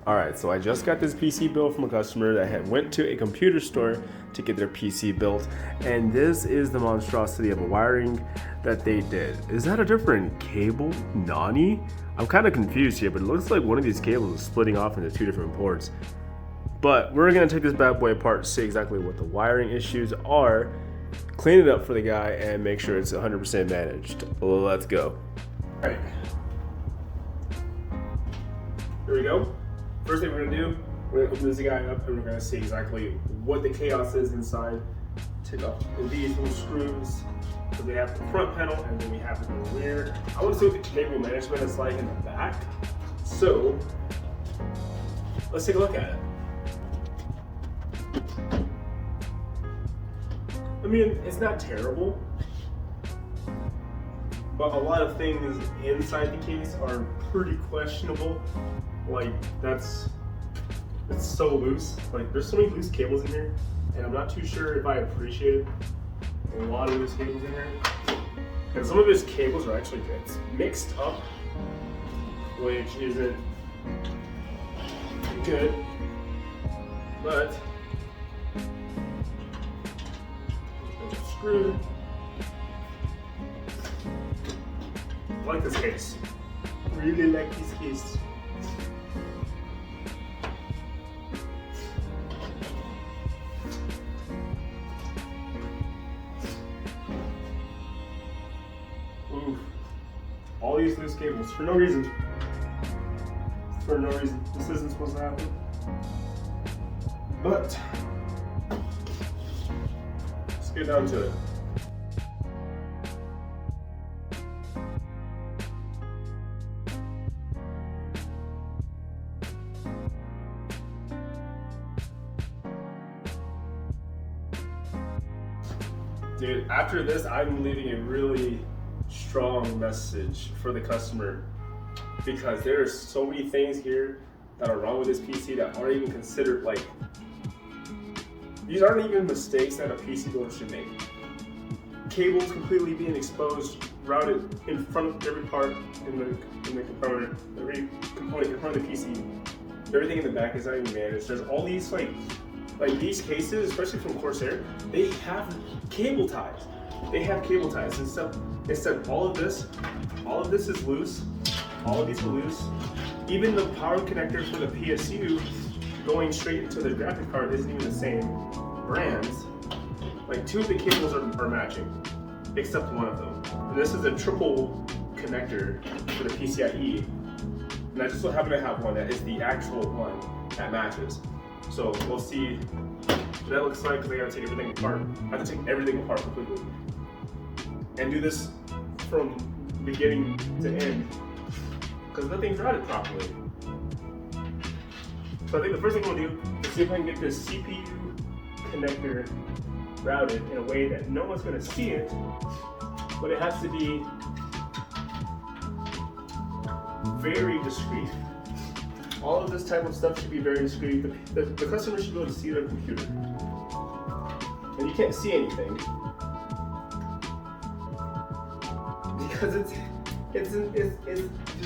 Alright, so I just got this PC built from a customer that had went to a computer store to get their PC built, and this is the monstrosity of a wiring that they did. Is that a different cable? Nani? I'm kind of confused here, but it looks like one of these cables is splitting off into two different ports. But we're gonna take this bad boy apart, see exactly what the wiring issues are, clean it up for the guy, and make sure it's 100% managed. Let's go. Alright. Here we go. First thing we're gonna do, we're gonna open this guy up and we're gonna see exactly what the chaos is inside. Take off these little screws. So we have the front panel and then we have it in the rear. I wanna see what the cable management is like in the back. So, let's take a look at it. I mean, it's not terrible, but a lot of things inside the case are pretty questionable. Like, it's so loose. Like, there's so many loose cables in here, and I'm not too sure if I appreciate a lot of loose cables in here. And some of his cables are actually mixed up, which isn't good, but screwed. I like this case. Really like this case. Ooh. All these loose cables for no reason. For no reason. This isn't supposed to happen. But let's get down to it. Dude, after this, I'm leaving a really strong message for the customer because there are so many things here that are wrong with this PC that aren't even considered, like, these aren't even mistakes that a PC builder should make. Cables completely being exposed, routed in front of every part in the component, every component in front of the PC. Everything in the back is not even managed. There's all these like these cases, especially from Corsair, they have cable ties. They have cable ties. Instead, all of this is loose. All of these are loose. Even the power connector for the PSU going straight into the graphic card isn't even the same brands. Like, two of the cables are matching, except one of them. And this is a triple connector for the PCIe. And I just so happen to have one that is the actual one that matches. So we'll see what that looks like because I gotta take everything apart. I have to take everything apart completely. And do this from beginning to end because nothing's routed properly. So I think the first thing I'm gonna do is see if I can get this CPU connector routed in a way that no one's gonna see it, but it has to be very discreet. All of this type of stuff should be very discreet. The customer should be able to see their computer. And you can't see anything because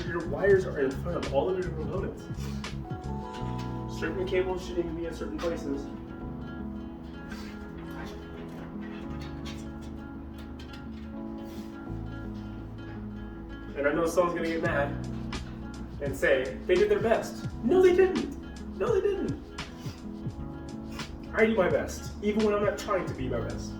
your wires are in front of all of your components. Certain cables shouldn't even be in certain places. And I know someone's gonna get mad and say they did their best. No, they didn't. No, they didn't. I do my best, even when I'm not trying to be my best.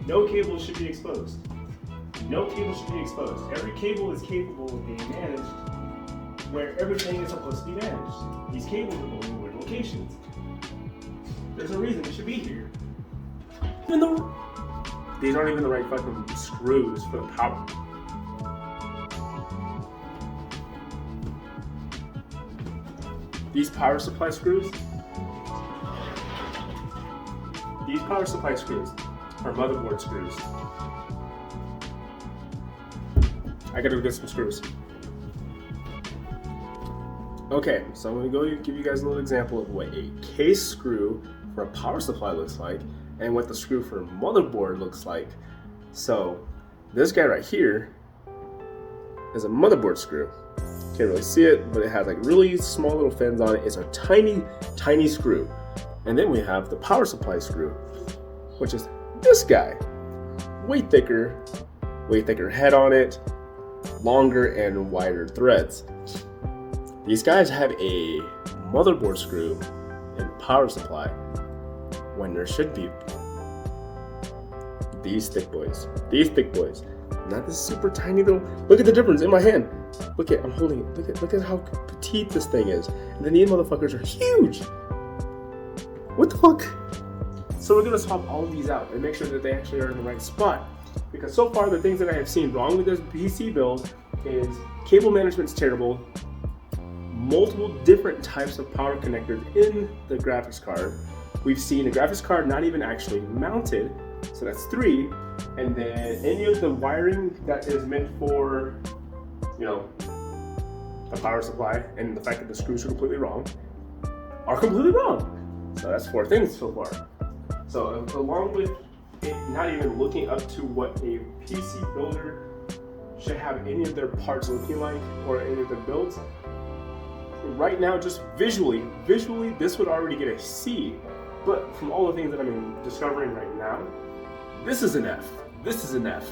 No cable should be exposed. No cable should be exposed. Every cable is capable of being managed where everything is supposed to be managed. These cables are going in weird locations. There's a reason they should be here. These aren't even the right fucking screws for the power. These power supply screws are motherboard screws. I gotta go get some screws. Okay, so I'm gonna go give you guys a little example of what a case screw for a power supply looks like, and what the screw for motherboard looks like. So this guy right here is a motherboard screw. Can't really see it, but it has like really small little fins on it. It's a tiny, tiny screw. And then we have the power supply screw, which is this guy. Way thicker head on it, longer and wider threads. These guys have a motherboard screw and power supply when there should be these thick boys. Not this super tiny little. Look at the difference in my hand. Look at, I'm holding it. Look at how petite this thing is. And then these motherfuckers are huge. What the fuck? So we're gonna swap all of these out and make sure that they actually are in the right spot. Because so far the things that I have seen wrong with this PC build is cable management's terrible, multiple different types of power connectors in the graphics card. We've seen a graphics card not even actually mounted, so that's 3. And then any of the wiring that is meant for, the power supply and the fact that the screws are completely wrong are completely wrong. So that's 4 things so far. So along with it not even looking up to what a PC builder should have any of their parts looking like or any of their builds, right now just visually this would already get a C. But from all the things that I'm discovering right now, this is an F. This is an F.